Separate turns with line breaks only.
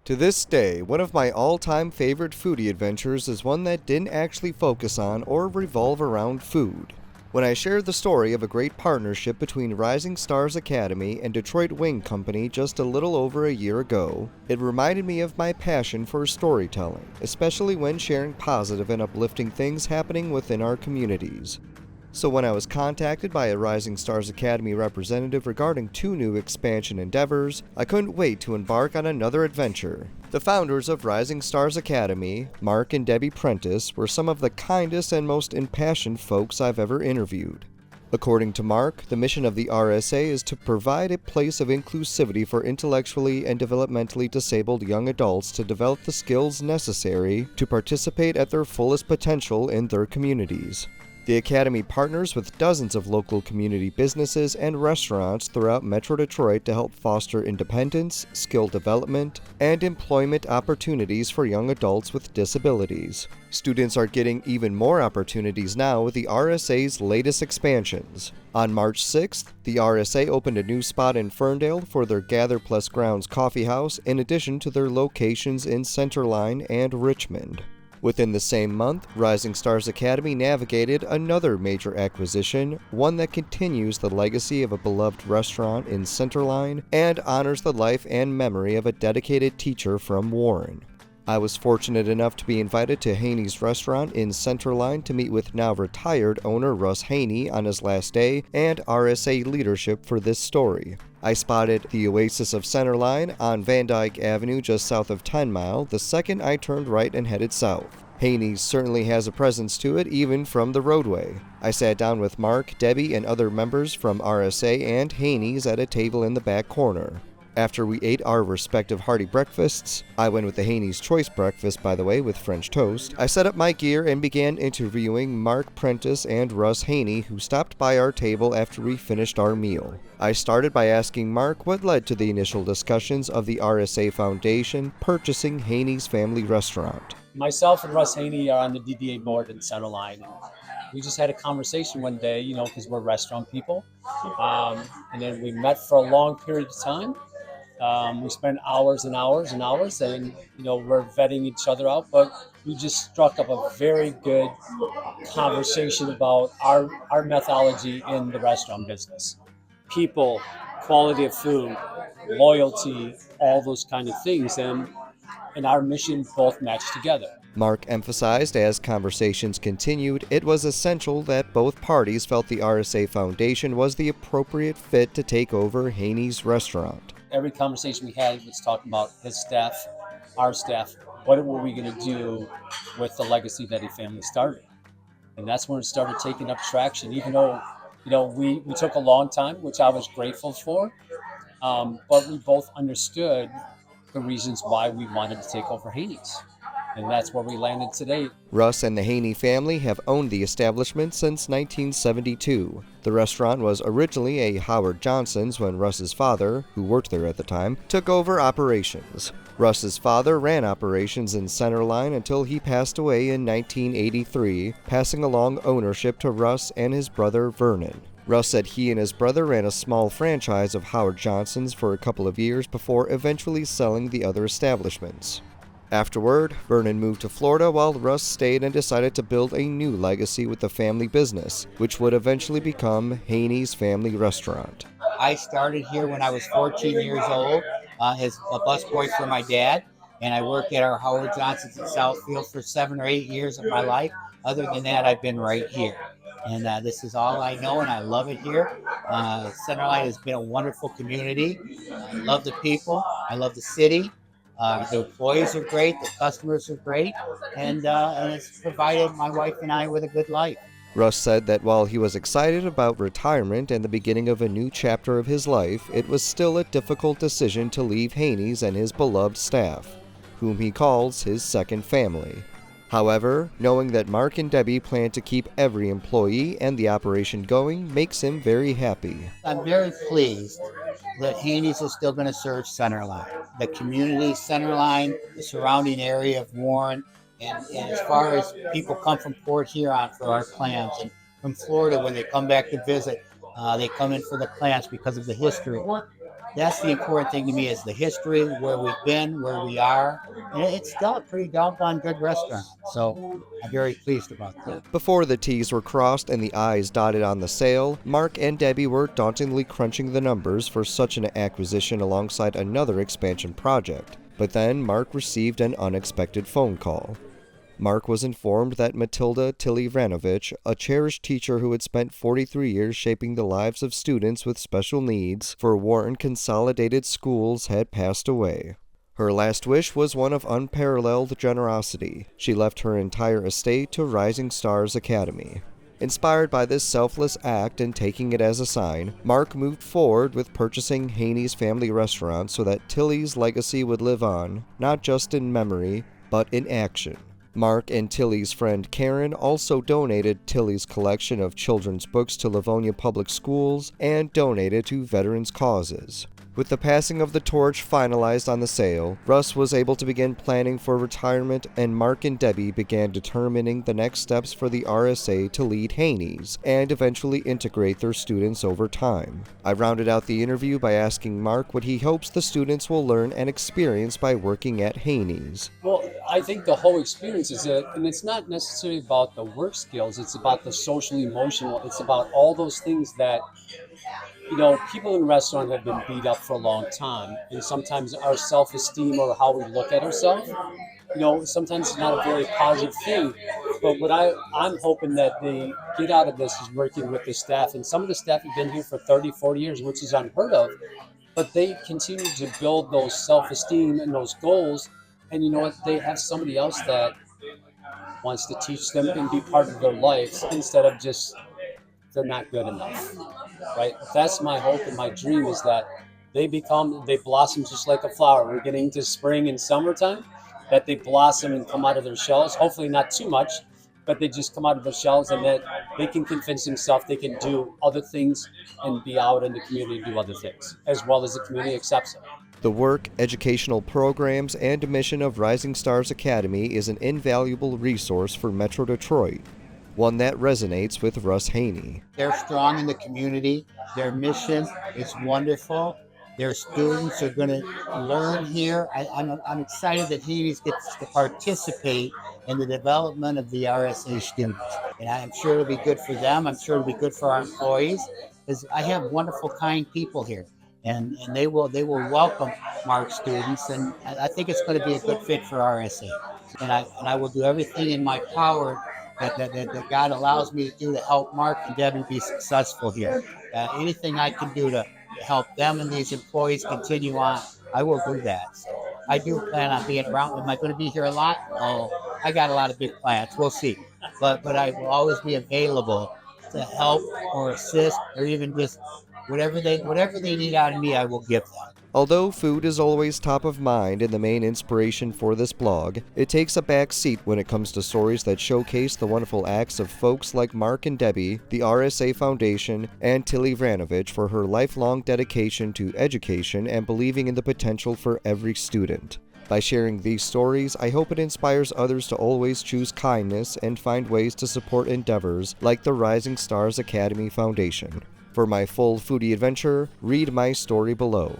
To this day, one of my all-time favorite foodie adventures is one that didn't actually focus on or revolve around food. When I shared the story of a great partnership between Rising Stars Academy and Detroit Wing Company just a little over a year ago, it reminded me of my passion for storytelling, especially when sharing positive and uplifting things happening within our communities. So when I was contacted by a Rising Stars Academy representative regarding two new expansion endeavors, I couldn't wait to embark on another adventure. The founders of Rising Stars Academy, Mark and Debbie Prentice, were some of the kindest and most impassioned folks I've ever interviewed. According to Mark, the mission of the RSA is to provide a place of inclusivity for intellectually and developmentally disabled young adults to develop the skills necessary to participate at their fullest potential in their communities. The Academy partners with dozens of local community businesses and restaurants throughout Metro Detroit to help foster independence, skill development, and employment opportunities for young adults with disabilities. Students are getting even more opportunities now with the RSA's latest expansions. On March 6th, the RSA opened a new spot in Ferndale for their Gather Plus Grounds coffee house in addition to their locations in Centerline and Richmond. Within the same month, Rising Stars Academy navigated another major acquisition, one that continues the legacy of a beloved restaurant in Centerline and honors the life and memory of a dedicated teacher from Warren. I was fortunate enough to be invited to Haney's restaurant in Centerline to meet with now retired owner Russ Haney on his last day and RSA leadership for this story. I spotted the Oasis of Centerline on Van Dyke Avenue just south of 10 Mile the second I turned right and headed south. Haney's certainly has a presence to it even from the roadway. I sat down with Mark, Debbie, and other members from RSA and Haney's at a table in the back corner. After we ate our respective hearty breakfasts, I went with the Haney's Choice breakfast, by the way, with French toast, I set up my gear and began interviewing Mark Prentice and Russ Haney, who stopped by our table after we finished our meal. I started by asking Mark what led to the initial discussions of the RSA Foundation purchasing Haney's Family Restaurant.
Myself and Russ Haney are on the DDA board in Centerline. We just had a conversation one day, because we're restaurant people. And then we met for a long period of time. We spent hours and hours and hours, and we're vetting each other out. But we just struck up a very good conversation about our methodology in the restaurant business, people, quality of food, loyalty, all those kind of things, and our mission both match together.
Mark emphasized as conversations continued, it was essential that both parties felt the RSA Foundation was the appropriate fit to take over Haney's restaurant.
Every conversation we had was talking about his staff, our staff, what were we going to do with the legacy that he family started. And that's when it started taking up traction, even though, we took a long time, which I was grateful for. But we both understood the reasons why we wanted to take over Haney's. And that's where we landed today.
Russ and the Haney family have owned the establishment since 1972. The restaurant was originally a Howard Johnson's when Russ's father, who worked there at the time, took over operations. Russ's father ran operations in Centerline until he passed away in 1983, passing along ownership to Russ and his brother Vernon. Russ said he and his brother ran a small franchise of Howard Johnson's for a couple of years before eventually selling the other establishments. Afterward, Vernon moved to Florida while Russ stayed and decided to build a new legacy with the family business, which would eventually become Haney's Family Restaurant.
I started here when I was 14 years old as a busboy for my dad, and I worked at our Howard Johnson's in Southfield for 7 or 8 years of my life. Other than that, I've been right here. And this is all I know, and I love it here. Centerline has been a wonderful community. I love the people. I love the city. The employees are great. The customers are great. And it's provided my wife and I with a good life.
Russ said that while he was excited about retirement and the beginning of a new chapter of his life, it was still a difficult decision to leave Haney's and his beloved staff, whom he calls his second family. However, knowing that Mark and Debbie plan to keep every employee and the operation going makes him very happy.
I'm very pleased that Haney's is still going to serve Centerline, the community Centerline, the surrounding area of Warren, and as far as people come from Port Huron for our clams, and from Florida when they come back to visit, they come in for the clams because of the history. That's the important thing to me is the history, where we've been, where we are. And it's still a pretty doggone good restaurant. So I'm very pleased about that.
Before the T's were crossed and the I's dotted on the sale, Mark and Debbie were dauntingly crunching the numbers for such an acquisition alongside another expansion project. But then Mark received an unexpected phone call. Mark was informed that Matilda Tilly-Vranovich, a cherished teacher who had spent 43 years shaping the lives of students with special needs for Wharton Consolidated Schools, had passed away. Her last wish was one of unparalleled generosity. She left her entire estate to Rising Stars Academy. Inspired by this selfless act and taking it as a sign, Mark moved forward with purchasing Haney's Family Restaurant so that Tilly's legacy would live on, not just in memory, but in action. Mark and Tilly's friend Karen also donated Tilly's collection of children's books to Livonia Public Schools and donated to veterans' causes. With the passing of the torch finalized on the sale, Russ was able to begin planning for retirement, and Mark and Debbie began determining the next steps for the RSA to lead Haney's and eventually integrate their students over time. I rounded out the interview by asking Mark what he hopes the students will learn and experience by working at Haney's.
Well, I think the whole experience is and it's not necessarily about the work skills, it's about the social, emotional, it's about all those things that people in restaurants have been beat up for a long time, and sometimes our self-esteem or how we look at ourselves, sometimes it's not a very positive thing. But what I'm hoping that they get out of this is working with the staff, and some of the staff have been here for 30, 40 years, which is unheard of, but they continue to build those self-esteem and those goals, and you know what, they have somebody else that wants to teach them and be part of their lives instead of just they're not good enough, right? That's my hope and my dream is that they blossom just like a flower. We're getting to spring and summertime, that they blossom and come out of their shells. Hopefully not too much, but they just come out of their shells and that they can convince themselves they can do other things and be out in the community and do other things, as well as the community accepts them.
The work, educational programs, and mission of Rising Stars Academy is an invaluable resource for Metro Detroit, one that resonates with Russ Haney.
They're strong in the community. Their mission is wonderful. Their students are going to learn here. I'm excited that Haney's gets to participate in the development of the RSA students. And I'm sure it'll be good for them. I'm sure it'll be good for our employees, because I have wonderful, kind people here. And they will welcome Mark's students, and I think it's going to be a good fit for RSA. And I will do everything in my power that God allows me to do to help Mark and Debbie be successful here. Anything I can do to help them and these employees continue on, I will do that. So I do plan on being around. Am I going to be here a lot? Oh, I got a lot of big plans. We'll see. But I will always be available to help or assist or even just whatever they need out of me, I will give them.
Although food is always top of mind and the main inspiration for this blog, it takes a back seat when it comes to stories that showcase the wonderful acts of folks like Mark and Debbie, the RSA Foundation, and Tilly-Vranovich for her lifelong dedication to education and believing in the potential for every student. By sharing these stories, I hope it inspires others to always choose kindness and find ways to support endeavors like the Rising Stars Academy Foundation. For my full foodie adventure, read my story below.